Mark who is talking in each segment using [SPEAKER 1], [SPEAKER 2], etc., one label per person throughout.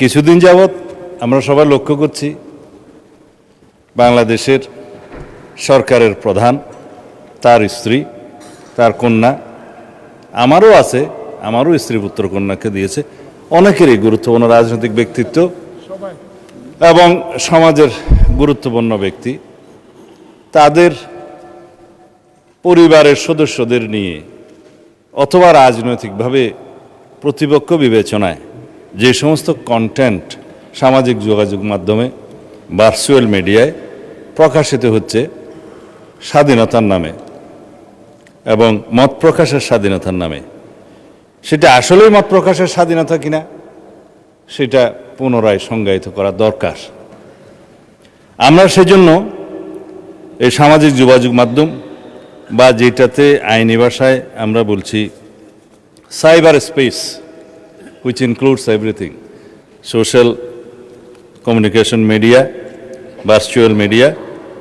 [SPEAKER 1] কিছুদিন যাবৎ আমরা সবাই লক্ষ্য করছি বাংলাদেশের সরকারের প্রধান, তার স্ত্রী, তার কন্যা, আমারও আছে, আমারও স্ত্রী পুত্র কন্যাকে দিয়েছে, অনেকেরই গুরুত্বপূর্ণ রাজনৈতিক ব্যক্তিত্ব এবং সমাজের গুরুত্বপূর্ণ ব্যক্তি তাদের পরিবারের সদস্যদের নিয়ে অথবা রাজনৈতিকভাবে প্রতিপক্ষ বিবেচনায় যে সমস্ত কন্টেন্ট সামাজিক যোগাযোগ মাধ্যমে ভার্চুয়াল মিডিয়ায় প্রকাশিত হচ্ছে স্বাধীনতার নামে এবং মত প্রকাশের স্বাধীনতার নামে, সেটা আসলেই মত প্রকাশের স্বাধীনতা কিনা সেটা পুনরায় সংজ্ঞায়িত করা দরকার। আমরা সেজন্য এই সামাজিক যোগাযোগ মাধ্যম বা যেটাতে আইনি ভাষায় আমরা বলছি cyber space, which includes everything, social communication media, virtual media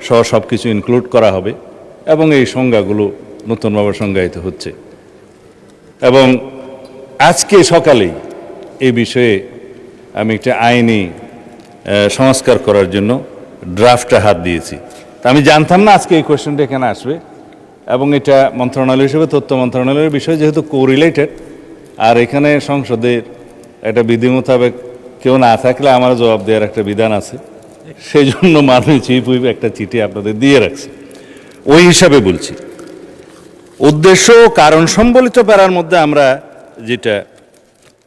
[SPEAKER 1] সহ সব কিছু ইনক্লুড করা হবে এবং এই সংজ্ঞাগুলো নতুনভাবে সংজ্ঞায়িত হচ্ছে। এবং আজকে সকালেই এই বিষয়ে আমি একটা আইনি সংস্কার করার জন্য ড্রাফটে হাত দিয়েছি। তা আমি জানতাম না আজকে এই কোয়েশ্চেনটা এখানে আসবে, এবং এটা মন্ত্রণালয় হিসেবে তথ্য মন্ত্রণালয়ের বিষয় যেহেতু কোরিলেটেড, আর এখানে সংসদের একটা বিধি মোতাবেক কেউ না থাকলে আমার জবাব দেওয়ার একটা বিধান আছে, সেই জন্য মাননীয় চিফ হুইপ একটা চিঠি আপনাদের দিয়ে রাখছে। ওই হিসাবে বলছি, উদ্দেশ্য কারণ সম্বলিত প্যারার মধ্যে আমরা যেটা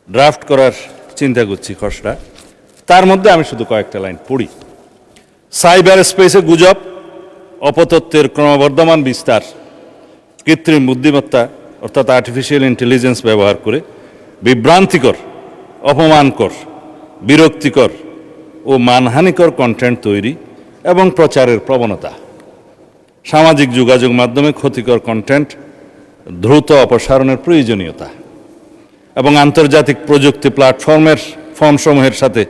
[SPEAKER 1] ড্রাফট করার চিন্তা করছি খসড়া, তার মধ্যে আমি শুধু কয়েকটা লাইন পড়ি। সাইবার স্পেসে গুজব, অপতথ্যের ক্রমবর্ধমান বিস্তার, কৃত্রিম বুদ্ধিমত্তা অর্থাৎ আর্টিফিশিয়াল ইন্টেলিজেন্স ব্যবহার করে বিভ্রান্তিকর, অপমানকর, বিরক্তিকর ও মানহানিকর কন্টেন্ট তৈরি এবং প্রচারের প্রবণতা, সামাজিক যোগাযোগ মাধ্যমে ক্ষতিকর কন্টেন্ট দ্রুত অপসারণের প্রয়োজনীয়তা এবং আন্তর্জাতিক প্রযুক্তি ফর্মসমূহের সাথে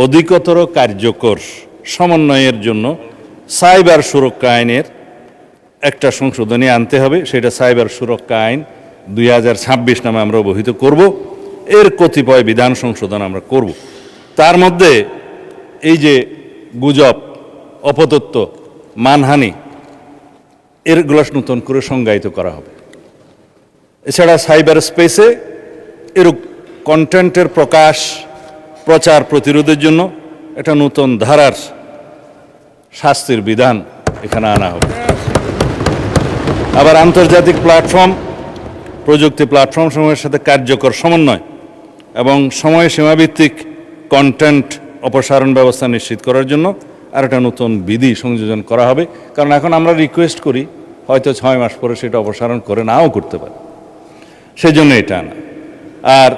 [SPEAKER 1] অধিকতর কার্যকর সমন্বয়ের জন্য সাইবার সুরক্ষা আইনের একটা সংশোধনী আনতে হবে। সেটা সাইবার সুরক্ষা আইন 2026 নামে আমরা অবহিত করব। এর কতিপয় বিধান সংশোধন আমরা করব। তার মধ্যে এই যে গুজব, অপতথ্য, মানহানি, এরগুলো নতুন করে সংজ্ঞায়িত করা হবে। এছাড়া সাইবার স্পেসে এরূপ কন্টেন্টের প্রচার প্রতিরোধের জন্য একটা নতুন ধারার শাস্তির বিধান এখানে আনা হবে। আবার আন্তর্জাতিক প্রযুক্তি প্ল্যাটফর্মসমূহের সাথে কার্যকর সমন্বয় এবং সময় সীমাভিত্তিক কন্টেন্ট অপসারণ ব্যবস্থা নিশ্চিত করার জন্য আর একটা নতুন বিধি সংযোজন করা হবে। কারণ এখন আমরা রিকোয়েস্ট করি, হয়তো 6 মাস পরে সেটা অপসারণ করে নাও করতে পারে, সেই জন্য এটা আনা। আর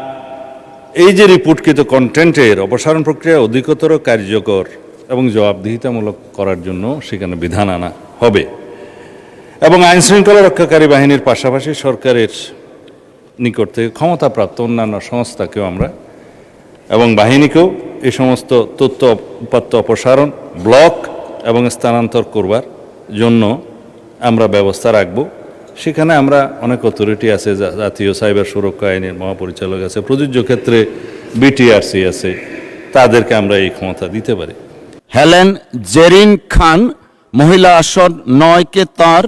[SPEAKER 1] এই যে রিপোর্টকৃত কন্টেন্টের অপসারণ প্রক্রিয়া অধিকতর কার্যকর এবং জবাবদিহিতামূলক করার জন্য সেখানে বিধান আনা হবে। এবং আইন শৃঙ্খলা রক্ষাকারী বাহিনীর পাশাপাশি সরকারের নিকট থেকে ক্ষমতাপ্রাপ্ত অন্যান্য সংস্থাকেও আমরা এবং বাহিনীকেও এই সমস্ত তথ্য উপাত্ত অপসারণ, ব্লক এবং স্থানান্তর করবার জন্য আমরা ব্যবস্থা রাখব। সেখানে আমরা অনেক অথরিটি আছে, জাতীয় সাইবার সুরক্ষা আইনের মহাপরিচালক আছে, প্রযোজ্য ক্ষেত্রে বিটিআরসি আছে, তাদেরকে আমরা এই ক্ষমতা দিতে পারি।
[SPEAKER 2] হেলেন জেরিন খান, মহিলা আসন 9-কে তাঁর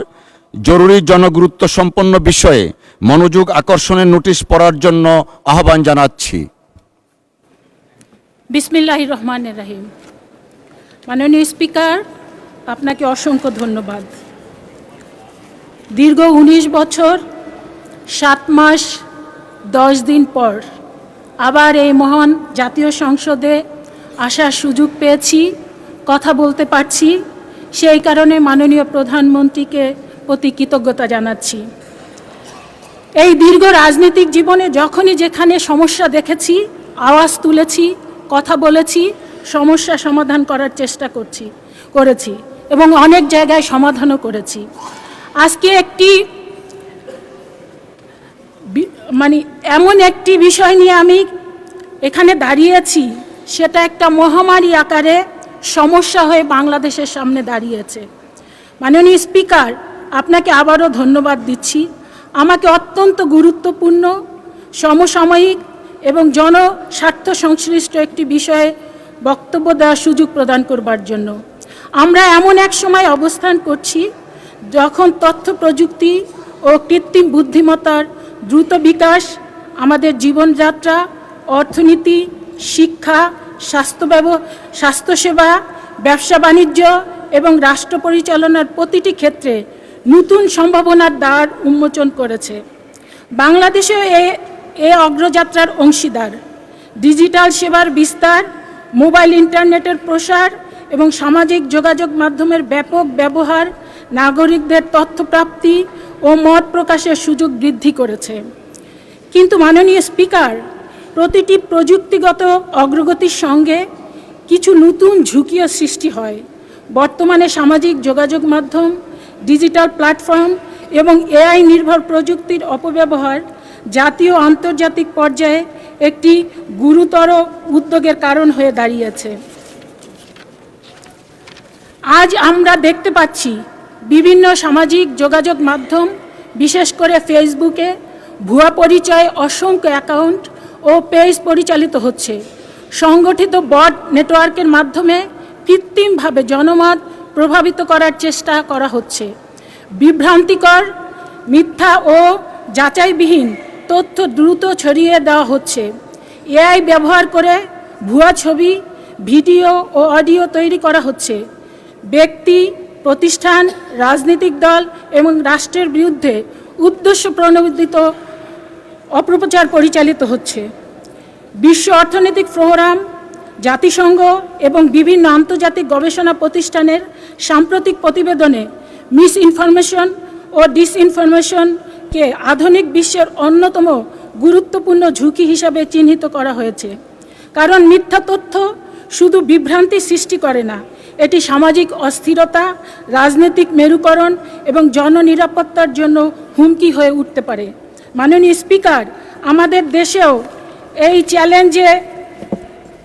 [SPEAKER 2] জরুরি জনগুরুত্ব সম্পন্ন বিষয়ে মনোযোগ আকর্ষণের নোটিশ পড়ার জন্য আহ্বান জানাচ্ছি।
[SPEAKER 3] বিসমিল্লাহির রহমানির রহিম। মাননীয় স্পিকার, আপনাকে অসংখ্য ধন্যবাদ। দীর্ঘ 19 বছর 7 মাস 10 দিন পর আবার এই মহান জাতীয় সংসদে আসার সুযোগ পেয়েছি, কথা বলতে পারছি, সেই কারণে মাননীয় প্রধানমন্ত্রীকে প্রতি কৃতজ্ঞতা জানাচ্ছি। এই দীর্ঘ রাজনৈতিক জীবনে যখনই যেখানে সমস্যা দেখেছি, আওয়াজ তুলেছি, কথা বলেছি, সমস্যা সমাধান করার চেষ্টা করেছি এবং অনেক জায়গায় সমাধানও করেছি। আজকে এমন একটি বিষয় নিয়ে আমি এখানে দাঁড়িয়েছি, সেটা একটা মহামারী আকারে সমস্যা হয়ে বাংলাদেশের সামনে দাঁড়িয়েছে। মাননীয় স্পিকার, আপনাকে আবারও ধন্যবাদ দিচ্ছি। আমাকে অত্যন্ত গুরুত্বপূর্ণ সমসাময়িক এবং জনস্বার্থ সংশ্লিষ্ট একটি বিষয়ে বক্তব্য দেওয়ার সুযোগ প্রদান করবার জন্য। আমরা এমন এক সময় অবস্থান করছি যখন তথ্য প্রযুক্তি ও কৃত্রিম বুদ্ধিমত্তার দ্রুত বিকাশ আমাদের জীবনযাত্রা, অর্থনীতি, শিক্ষা, স্বাস্থ্যসেবা, ব্যবসা বাণিজ্য এবং রাষ্ট্র পরিচালনার প্রতিটি ক্ষেত্রে নতুন সম্ভাবনার দ্বার উন্মোচন করেছে। বাংলাদেশেও এ অগ্রযাত্রার অংশীদার। ডিজিটাল সেবার বিস্তার, মোবাইল ইন্টারনেটের প্রসার এবং সামাজিক যোগাযোগ মাধ্যমের ব্যাপক ব্যবহার নাগরিকদের তথ্য প্রাপ্তি ও মত প্রকাশের সুযোগ বৃদ্ধি করেছে। কিন্তু মাননীয় স্পিকার, প্রতিটি প্রযুক্তিগত অগ্রগতির সঙ্গে কিছু নতুন ঝুঁকিও সৃষ্টি হয়। বর্তমানে সামাজিক যোগাযোগ মাধ্যম, ডিজিটাল প্ল্যাটফর্ম এবং এআই নির্ভর প্রযুক্তির অপব্যবহার জাতীয় ও আন্তর্জাতিক পর্যায়ে একটি গুরুতর উদ্বেগের কারণ হয়ে দাঁড়িয়েছে। আজ আমরা দেখতে পাচ্ছি বিভিন্ন সামাজিক যোগাযোগ মাধ্যম, বিশেষ করে ফেসবুকে ভুয়া পরিচয়ে অসংখ্য অ্যাকাউন্ট ও পেজ পরিচালিত হচ্ছে। সংগঠিত বট নেটওয়ার্কের মাধ্যমে কৃত্রিমভাবে জনমত প্রভাবিত করার চেষ্টা করা হচ্ছে। বিভ্রান্তিকর, মিথ্যা ও যাচাইবিহীন তথ্য দ্রুত ছড়িয়ে দেওয়া হচ্ছে। এআই ব্যবহার করে ভুয়া ছবি, ভিডিও ও অডিও তৈরি করা হচ্ছে। ব্যক্তি, প্রতিষ্ঠান, রাজনৈতিক দল এবং রাষ্ট্রের বিরুদ্ধে উদ্দেশ্য প্রণোদিত অপপ্রচার পরিচালিত হচ্ছে। বিশ্ব অর্থনৈতিক ফোরাম, জাতিসংঘ এবং বিভিন্ন আন্তর্জাতিক গবেষণা প্রতিষ্ঠানের সাম্প্রতিক প্রতিবেদনে মিস ইনফরমেশন ও ডিসইনফরমেশনকে আধুনিক বিশ্বের অন্যতম গুরুত্বপূর্ণ ঝুঁকি হিসাবে চিহ্নিত করা হয়েছে। কারণ মিথ্যা তথ্য শুধু বিভ্রান্তি সৃষ্টি করে না, এটি সামাজিক অস্থিরতা, রাজনৈতিক মেরুকরণ এবং জননিরাপত্তার জন্য হুমকি হয়ে উঠতে পারে। মাননীয় স্পিকার, আমাদের দেশেও এই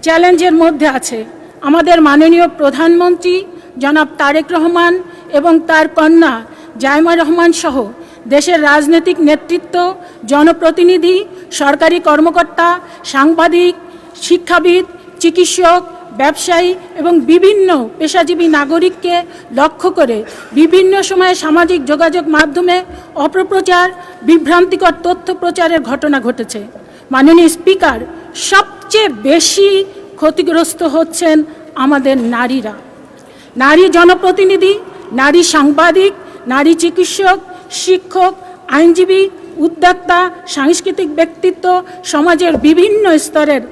[SPEAKER 3] চ্যালেঞ্জের মধ্যে আছে। আমাদের মাননীয় প্রধানমন্ত্রী জনাব তারেক রহমান এবং তার কন্যা জাইমা রহমান সহ দেশের রাজনৈতিক নেতৃত্ব, জনপ্রতিনিধি, সরকারি কর্মকর্তা, সাংবাদিক, শিক্ষাবিদ, চিকিৎসক, ব্যবসায়ী এবং বিভিন্ন পেশাজীবী নাগরিককে লক্ষ্য করে বিভিন্ন সময়ে সামাজিক যোগাযোগ মাধ্যমে অপপ্রচার, বিভ্রান্তিকর তথ্য প্রচারের ঘটনা ঘটেছে। মাননীয় স্পিকার, সবচেয়ে বেশি ক্ষতিগ্রস্ত হচ্ছেন আমাদের নারীরা। নারী জনপ্রতিনিধি, নারী সাংবাদিক, নারী চিকিৎসক, শিক্ষক, আইনজীবী, উদ্যোক্তা, সাংস্কৃতিক ব্যক্তিত্ব, সমাজের বিভিন্ন স্তরের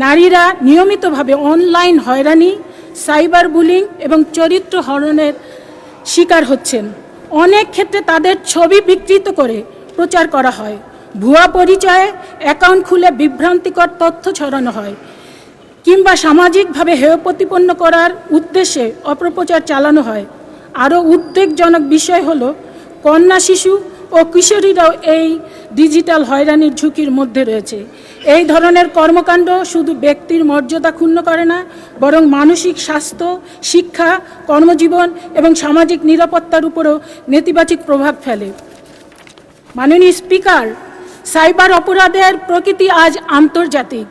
[SPEAKER 3] নারীরা নিয়মিতভাবে অনলাইন হয়রানি, সাইবার বুলিং এবং চরিত্র হননের শিকার হচ্ছেন। অনেক ক্ষেত্রে তাদের ছবি বিকৃত করে প্রচার করা হয়, ভুয়া পরিচয়ে অ্যাকাউন্ট খুলে বিভ্রান্তিকর তথ্য ছড়ানো হয়, কিংবা সামাজিকভাবে হেয় প্রতিপন্ন করার উদ্দেশ্যে অপপ্রচার চালানো হয়। আরও উদ্বেগজনক বিষয় হলো কন্যা, শিশু ও কিশোরীরাও এই ডিজিটাল হয়রানির ঝুঁকির মধ্যে রয়েছে। এই ধরনের কর্মকাণ্ড শুধু ব্যক্তির মর্যাদা ক্ষুণ্ণ করে না, বরং মানসিক স্বাস্থ্য, শিক্ষা, কর্মজীবন এবং সামাজিক নিরাপত্তার উপরও নেতিবাচক প্রভাব ফেলে। মাননীয় স্পিকার, সাইবার অপরাধের প্রকৃতি আজ আন্তর্জাতিক।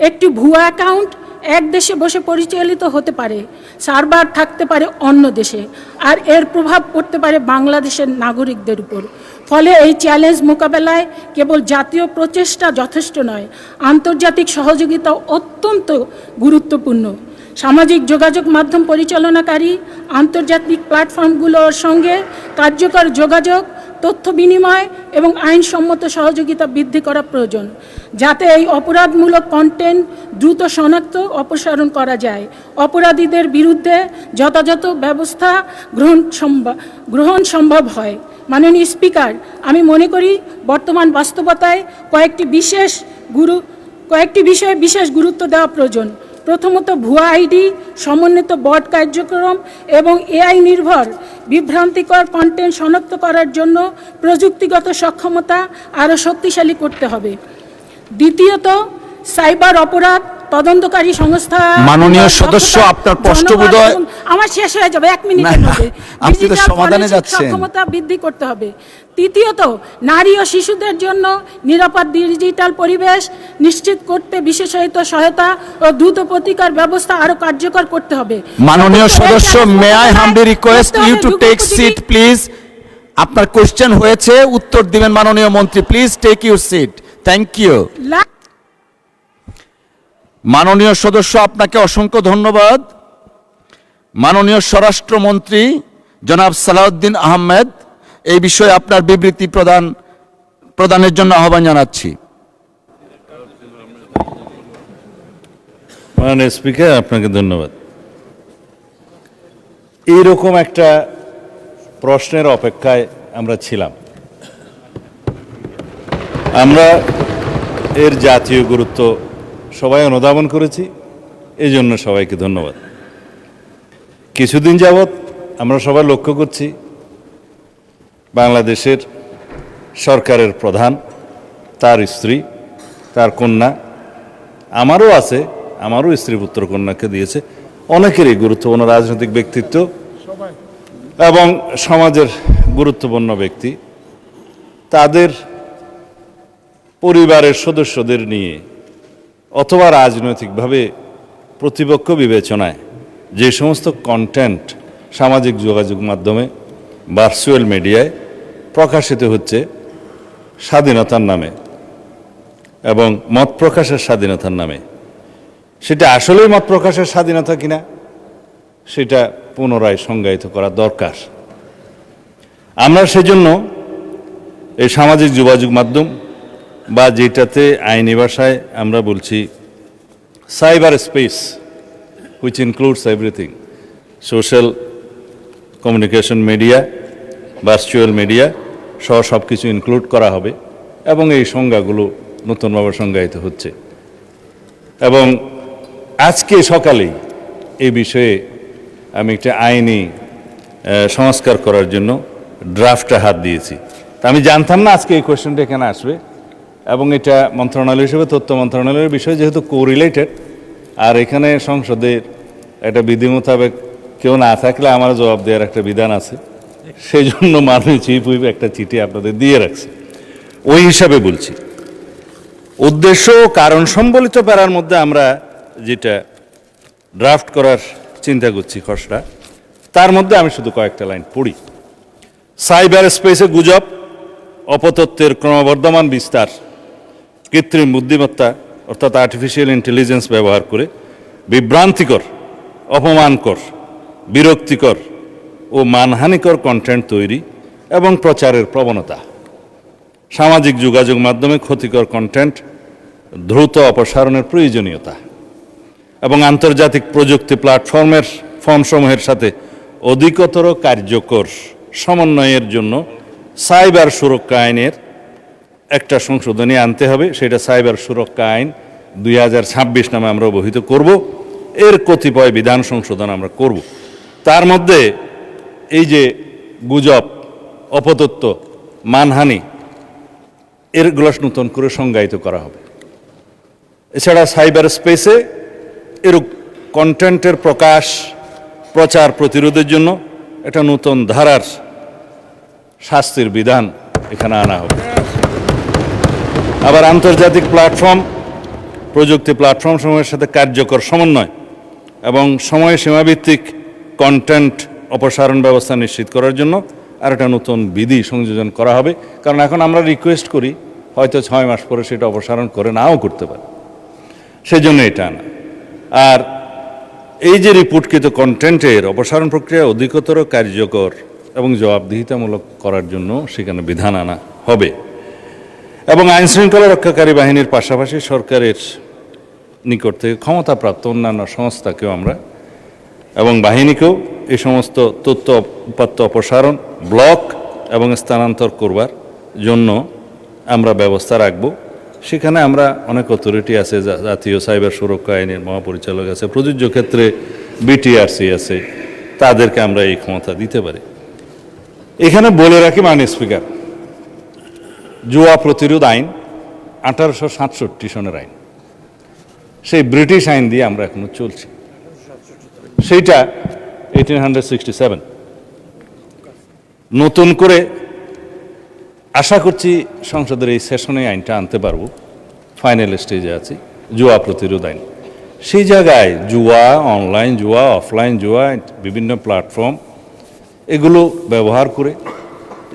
[SPEAKER 3] একটি ভুয়া অ্যাকাউন্ট এক দেশে বসে পরিচালিত হতে পারে, সার্ভার থাকতে পারে অন্য দেশে, আর এর প্রভাব পড়তে পারে বাংলাদেশের নাগরিকদের উপর। ফলে এই চ্যালেঞ্জ মোকাবেলায় কেবল জাতীয় প্রচেষ্টা যথেষ্ট নয়, আন্তর্জাতিক সহযোগিতাও অত্যন্ত গুরুত্বপূর্ণ। সামাজিক যোগাযোগ মাধ্যম পরিচালনাকারী আন্তর্জাতিক প্ল্যাটফর্মগুলোর সঙ্গে কার্যকর যোগাযোগ, তথ্য বিনিময় এবং আইনসম্মত সহযোগিতা বৃদ্ধি করা প্রয়োজন, যাতে এই অপরাধমূলক কন্টেন্ট দ্রুত শনাক্ত, অপসারণ করা যায়, অপরাধীদের বিরুদ্ধে যথাযথ ব্যবস্থা গ্রহণ সম্ভব হয়। মাননীয় স্পিকার, আমি মনে করি বর্তমান বাস্তবতায় কয়েকটি বিষয়ে বিশেষ গুরুত্ব দেওয়া প্রয়োজন। প্রথমত, ভুয়া আইডি, সমন্বিত বট কার্যক্রম এবং এআই নির্ভর বিভ্রান্তিকর কন্টেন্ট শনাক্ত করার জন্য প্রযুক্তিগত সক্ষমতা আরও শক্তিশালী করতে হবে। দ্বিতীয়ত, সাইবার অপরাধ তদন্তকারী সংস্থা
[SPEAKER 2] মাননীয় সদস্য, আপনার প্রশ্ন বোধহয়
[SPEAKER 3] আমার শেষ হয়ে যাবে 1 মিনিটের
[SPEAKER 2] না,
[SPEAKER 3] মধ্যে।
[SPEAKER 2] আপনি তো
[SPEAKER 3] ডিজিটাল
[SPEAKER 2] সমাধানে
[SPEAKER 3] ফরেনসিক
[SPEAKER 2] যাচ্ছেন।
[SPEAKER 3] সক্ষমতা বৃদ্ধি করতে হবে। তৃতীয়ত, নারী ও শিশুদের জন্য নিরাপদ ডিজিটাল পরিবেশ নিশ্চিত করতে বিশেষায়িত সহায়তা ও দ্রুত প্রতিকার ব্যবস্থা আরো কার্যকর করতে হবে।
[SPEAKER 2] মাননীয় সদস্য, may I humbly request you to take seat please. আপনার কোশ্চেন হয়েছে, উত্তর দিবেন মাননীয় মন্ত্রী। Please take your seat. Thank you. মাননীয় সদস্য, আপনাকে অসংখ্য ধন্যবাদ। মাননীয় স্বরাষ্ট্রমন্ত্রী জনাব সালাউদ্দিন আহমেদ, এই বিষয়ে আপনার বিবৃতি প্রদানের জন্য আহ্বান জানাচ্ছি।
[SPEAKER 1] মাননীয় স্পিকার, আপনাকে ধন্যবাদ। এইরকম একটা প্রশ্নের অপেক্ষায় আমরা ছিলাম। আমরা এর জাতীয় গুরুত্ব সবাই অনুধাবন করেছি, এই জন্য সবাইকে ধন্যবাদ। কিছুদিন যাবৎ আমরা সবাই লক্ষ্য করছি বাংলাদেশের সরকারের প্রধান, তার স্ত্রী, তার কন্যা, আমারও আছে, আমারও স্ত্রী পুত্র কন্যাকে দিয়েছে, অনেকেরই গুরুত্বপূর্ণ রাজনৈতিক ব্যক্তিত্ব এবং সমাজের গুরুত্বপূর্ণ ব্যক্তি তাদের পরিবারের সদস্যদের নিয়ে অথবা রাজনৈতিকভাবে প্রতিপক্ষ বিবেচনায় যে সমস্ত কন্টেন্ট সামাজিক যোগাযোগ মাধ্যমে ভার্চুয়াল মিডিয়ায় প্রকাশিত হচ্ছে স্বাধীনতার নামে এবং মত প্রকাশের স্বাধীনতার নামে, সেটা আসলেই মত প্রকাশের স্বাধীনতা কিনা সেটা পুনরায় সংজ্ঞায়িত করা দরকার। আমরা সেজন্য এই সামাজিক যোগাযোগ মাধ্যম বা যেটাতে আইনি ভাষায় আমরা বলছি cyber space, which includes everything, social communication media, virtual media সহ সব কিছু ইনক্লুড করা হবে এবং এই সংজ্ঞাগুলো নতুনভাবে সংজ্ঞায়িত হচ্ছে। এবং আজকে সকালেই এই বিষয়ে আমি একটা আইনি সংস্কার করার জন্য ড্রাফটে হাত দিয়েছি। তা আমি জানতাম না আজকে এই কোয়েশ্চেনটা এখানে আসবে, এবং এটা মন্ত্রণালয় হিসেবে তথ্য মন্ত্রণালয়ের বিষয় যেহেতু কোরিলেটেড, আর এখানে সংসদের একটা বিধি মোতাবেক কেউ না থাকলে আমার জবাব দেওয়ার একটা বিধান আছে, সেই জন্য মাননীয় চিফ হুইপ একটা চিঠি আপনাদের দিয়ে রাখছে। ওই হিসাবে বলছি, উদ্দেশ্য ও কারণ সম্বলিত প্যারার মধ্যে আমরা যেটা ড্রাফট করার চিন্তা করছি খসড়া, তার মধ্যে আমি শুধু কয়েকটা লাইন পড়ি। সাইবার স্পেসে গুজব, অপতথ্যের ক্রমবর্ধমান বিস্তার, কৃত্রিম বুদ্ধিমত্তা অর্থাৎ আর্টিফিশিয়াল ইন্টেলিজেন্স ব্যবহার করে বিভ্রান্তিকর, অপমানকর, বিরক্তিকর ও মানহানিকর কন্টেন্ট তৈরি এবং প্রচারের প্রবণতা, সামাজিক যোগাযোগ মাধ্যমে ক্ষতিকর কন্টেন্ট দ্রুত অপসারণের প্রয়োজনীয়তা এবং আন্তর্জাতিক প্রযুক্তি ফর্মসমূহের সাথে অধিকতর কার্যকর সমন্বয়ের জন্য সাইবার সুরক্ষা আইনের একটা সংশোধনী আনতে হবে। সেটা সাইবার সুরক্ষা আইন 2026 নামে আমরা অবহিত করব। এর কতিপয় বিধান সংশোধন আমরা করব। তার মধ্যে এই যে গুজব, অপতথ্য, মানহানি, এরগুলো নতুন করে সংজ্ঞায়িত করা হবে। এছাড়া সাইবার স্পেসে এর কন্টেন্টের প্রচার প্রতিরোধের জন্য একটা নতুন ধারার শাস্তির বিধান এখানে আনা হবে। আবার আন্তর্জাতিক প্রযুক্তি প্ল্যাটফর্ম সমূহের সাথে কার্যকর সমন্বয় এবং সময়সীমাভিত্তিক কন্টেন্ট অপসারণ ব্যবস্থা নিশ্চিত করার জন্য আর একটা নতুন বিধি সংযোজন করা হবে। কারণ এখন আমরা রিকোয়েস্ট করি, হয়তো 6 মাস পরে সেটা অপসারণ করে নাও করতে পারে, সেজন্য এটা আনা। আর এই যে রিপোর্টকৃত কন্টেন্টের অপসারণ প্রক্রিয়া অধিকতর কার্যকর এবং জবাবদিহিতামূলক করার জন্য সেখানে বিধান আনা হবে। এবং আইন শৃঙ্খলা রক্ষাকারী বাহিনীর পাশাপাশি সরকারের নিকট থেকে ক্ষমতাপ্রাপ্ত অন্যান্য সংস্থাকেও আমরা এবং বাহিনীকেও এই সমস্ত তথ্য উপাত্ত অপসারণ, ব্লক এবং স্থানান্তর করবার জন্য আমরা ব্যবস্থা রাখব। সেখানে আমরা অনেক অথরিটি আছে, জাতীয় সাইবার সুরক্ষা আইনের মহাপরিচালক আছে, প্রযোজ্য ক্ষেত্রে বিটিআরসি আছে, তাদেরকে আমরা এই ক্ষমতা দিতে পারি। এখানে বলে রাখি মাননীয় স্পিকার, জুয়া প্রতিরোধ আইন 1867 সনের আইন, সেই ব্রিটিশ আইন দিয়ে আমরা এখনো চলছি। সেইটা 1867। নতুন করে আশা করছি সংসদের এই সেশনে আইনটা আনতে পারবো, ফাইনাল স্টেজে আছি, জুয়া প্রতিরোধ আইন। সেই জায়গায় জুয়া, অনলাইন জুয়া, অফলাইন জুয়া, বিভিন্ন প্ল্যাটফর্ম এগুলো ব্যবহার করে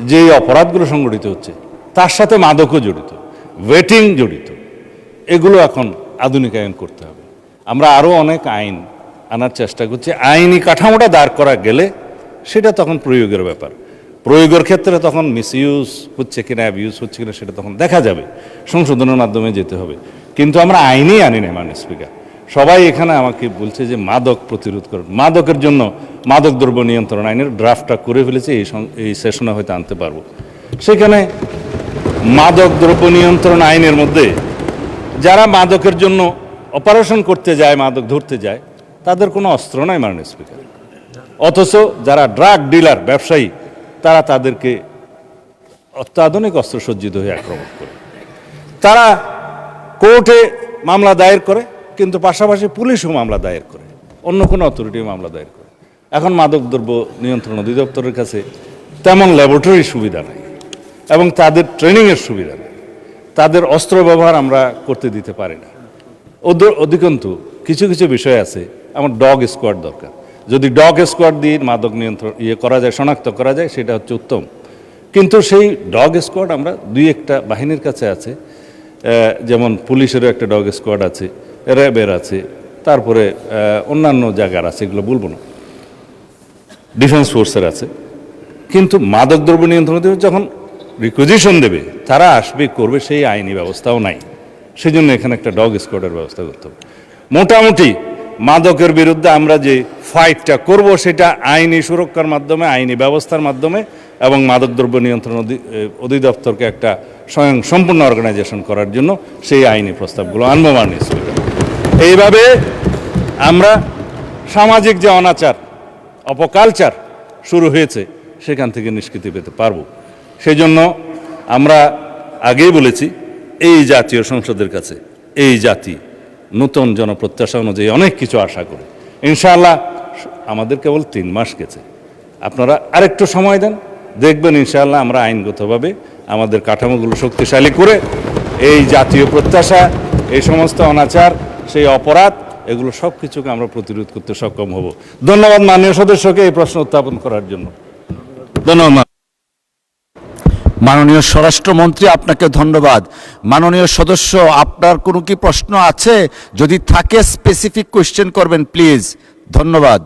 [SPEAKER 1] যেই অপরাধগুলো সংগঠিত হচ্ছে তার সাথে মাদকও জড়িত, ওয়েটিং জড়িত, এগুলো এখন আধুনিকায়ন করতে হবে। আমরা আরও অনেক আইন আনার চেষ্টা করছি। আইনি কাঠামোটা দাঁড় করা গেলে সেটা তখন প্রয়োগের ব্যাপার। প্রয়োগের ক্ষেত্রে তখন মিসইউজ হচ্ছে কিনা, অ্যাবিউজ হচ্ছে কিনা সেটা তখন দেখা যাবে, সংশোধনের মাধ্যমে যেতে হবে। কিন্তু আমরা আইনই আনি না। মাননীয় স্পিকার, সবাই এখানে আমাকে বলছে যে মাদক প্রতিরোধ করুন। মাদকের জন্য মাদক দ্রব্য নিয়ন্ত্রণ আইনের ড্রাফটটা করে ফেলেছে, এই সেশনে হয়তো আনতে পারবো। সেখানে মাদক দ্রব্য নিয়ন্ত্রণ আইনের মধ্যে যারা মাদকের জন্য অপারেশন করতে যায়, মাদক ধরতে যায়, তাদের কোনো অস্ত্র নাই মাননীয় স্পিকার। অথচ যারা ড্রাগ ডিলার, ব্যবসায়ী, তারা তাদেরকে অত্যাধুনিক অস্ত্রসজ্জিত হয়ে আক্রমণ করে। তারা কোর্টে মামলা দায়ের করে, কিন্তু পাশাপাশি পুলিশও মামলা দায়ের করে, অন্য কোনো অথরিটিও মামলা দায়ের করে। এখন মাদক দ্রব্য নিয়ন্ত্রণ অধিদপ্তরের কাছে তেমন ল্যাবরেটরি সুবিধা নেই এবং তাদের ট্রেনিংয়ের সুবিধা নেই। তাদের অস্ত্র ব্যবহার আমরা করতে দিতে পারি না। অধিকন্তু কিছু কিছু বিষয় আছে, আমার ডগ স্কোয়াড দরকার। যদি ডগ স্কোয়াড দিয়ে মাদক নিয়ন্ত্রণ করা যায়, শনাক্ত করা যায়, সেটা হচ্ছে উত্তম। কিন্তু সেই ডগ স্কোয়াড আমরা দুই একটা বাহিনীর কাছে আছে, যেমন পুলিশেরও একটা ডগ স্কোয়াড আছে, র্যাবের আছে, তারপরে অন্যান্য জায়গার আছে, এগুলো বলবো না, ডিফেন্স ফোর্সের আছে। কিন্তু মাদকদ্রব্য নিয়ন্ত্রণ যখন রিকুইজিশন দেবে, তারা আসবে, করবে, সেই আইনি ব্যবস্থাও নাই। সেই জন্য এখানে একটা ডগ স্কোয়াডের ব্যবস্থা করতে হবে। মোটামুটি মাদকের বিরুদ্ধে আমরা যে ফাইটটা করব, সেটা আইনি সুরক্ষার মাধ্যমে, আইনি ব্যবস্থার মাধ্যমে, এবং মাদকদ্রব্য নিয়ন্ত্রণ অধিদপ্তরকে একটা স্বয়ং সম্পূর্ণ অর্গানাইজেশন করার জন্য সেই আইনি প্রস্তাবগুলো আনবো মাননীয় স্পিকার। এইভাবে আমরা সামাজিক যে অনাচার, অপকালচার শুরু হয়েছে, সেখান থেকে নিষ্কৃতি পেতে পারবো। সেই জন্য আমরা আগেই বলেছি, এই জাতীয় সংসদের কাছে এই জাতি নতুন জনপ্রত্যাশা অনুযায়ী অনেক কিছু আশা করে। ইনশাআল্লাহ আমাদের কেবল 3 মাস গেছে, আপনারা আরেকটু সময় দেন, দেখবেন ইনশাআল্লাহ আমরা আইনগতভাবে আমাদের কাঠামোগুলো শক্তিশালী করে এই জাতীয় প্রত্যাশা, এই সমস্ত অনাচার, সেই অপরাধ, এগুলো সব কিছুকে আমরা প্রতিরোধ করতে সক্ষম হব। ধন্যবাদ মাননীয় সদস্যকে এই প্রশ্ন উত্থাপন করার জন্য। ধন্যবাদ।
[SPEAKER 2] মাননীয় স্বরাষ্ট্রমন্ত্রী, আপনাকে ধন্যবাদ। মাননীয় সদস্য, আপনার কোনো কি প্রশ্ন আছে? যদি থাকে স্পেসিফিক কোয়েশ্চেন করবেন প্লিজ। ধন্যবাদ।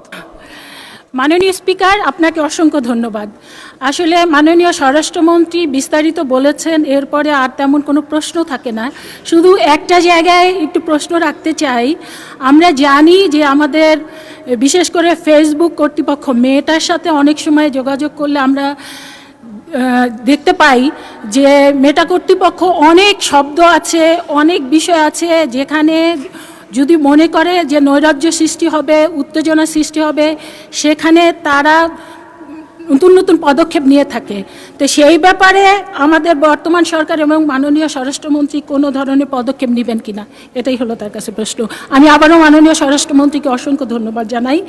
[SPEAKER 3] মাননীয় স্পিকার, আপনাকে অসংখ্য ধন্যবাদ। আসলে মাননীয় স্বরাষ্ট্রমন্ত্রী বিস্তারিত বলেছেন, এরপরে আর তেমন কোনো প্রশ্ন থাকে না। শুধু একটা জায়গায় একটু প্রশ্ন রাখতে চাই। আমরা জানি যে আমাদের বিশেষ করে ফেসবুক কর্তৃপক্ষ, মেয়েটার সাথে অনেক সময় যোগাযোগ করলে আমরা দেখতে পাই যে মেটা কর্তৃপক্ষ অনেক শব্দ আছে, অনেক বিষয় আছে, যেখানে যদি মনে করে যে নৈরাজ্য সৃষ্টি হবে, উত্তেজনা সৃষ্টি হবে, সেখানে তারা নতুন নতুন পদক্ষেপ নিয়ে থাকে। তো সেই ব্যাপারে আমাদের বর্তমান সরকার এবং মাননীয় স্বরাষ্ট্রমন্ত্রী কোনো ধরনের পদক্ষেপ নেবেন কিনা, এটাই হলো তার কাছে প্রশ্ন। আমি আবারও মাননীয় স্বরাষ্ট্রমন্ত্রীকে অসংখ্য ধন্যবাদ জানাই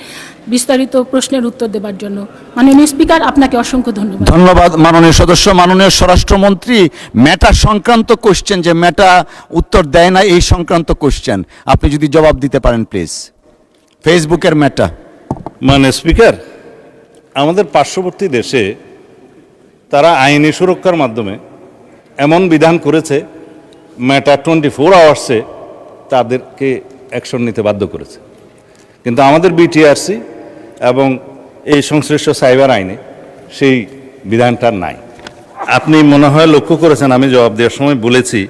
[SPEAKER 3] বিস্তারিত প্রশ্নের উত্তর দেওয়ার জন্য। মাননীয় স্পিকার, আপনাকে অসংখ্য ধন্যবাদ।
[SPEAKER 2] ধন্যবাদ মাননীয় সদস্য। মাননীয় স্বরাষ্ট্রমন্ত্রী, মেটা সংক্রান্ত কোশ্চেন, যে মেটা উত্তর দেয় না, এই সংক্রান্ত কোশ্চেন আপনি যদি জবাব দিতে পারেন প্লিজ। ফেসবুকের মেটা।
[SPEAKER 1] মাননীয় স্পিকার, আমাদের পার্শ্ববর্তী দেশে তারা আইনি সুরক্ষার মাধ্যমে এমন বিধান করেছে, মেটা 24 আওয়ার্সে তাদেরকে অ্যাকশন নিতে বাধ্য করেছে। কিন্তু আমাদের বিটিআরসি এবং এই সংশ্লিষ্ট সাইবার আইনে সেই বিধানটা নাই। আপনি মনে হয় লক্ষ্য করেছেন, আমি জবাব দেওয়ার সময় বলেছি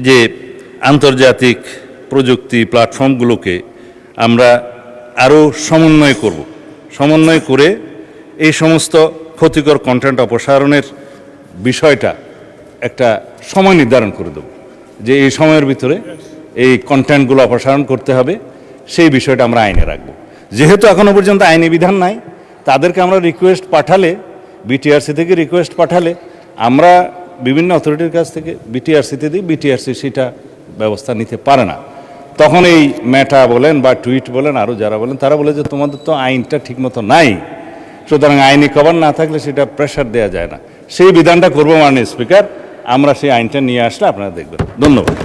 [SPEAKER 1] যে আন্তর্জাতিক প্রযুক্তি প্ল্যাটফর্মগুলোকে আমরা আরও সমন্বয় করব। সমন্বয় করে এই সমস্ত ক্ষতিকর কন্টেন্ট অপসারণের বিষয়টা একটা সময় নির্ধারণ করে দেব, যে এই সময়ের ভিতরে এই কন্টেন্টগুলো অপসারণ করতে হবে, সেই বিষয়টা আমরা আইনে রাখব। যেহেতু এখনও পর্যন্ত আইনি বিধান নাই, তাদেরকে আমরা রিকোয়েস্ট পাঠালে, বিটিআরসি থেকে রিকোয়েস্ট পাঠালে আমরা বিভিন্ন অথরিটির কাছ থেকে বিটিআরসিতে দিই, বিটিআরসি সেটা ব্যবস্থা নিতে পারে না। তখন এই মেটা বলেন বা টুইট বলেন আরও যারা বলেন তারা বলে যে তোমাদের তো আইনটা ঠিকমতো নাই, সুতরাং আইনি কভার না থাকলে সেটা প্রেশার দেওয়া যায় না। সেই বিধানটা করবো মাননীয় স্পিকার, আমরা সেই আইনটা নিয়ে আসলে আপনারা দেখবেন। ধন্যবাদ।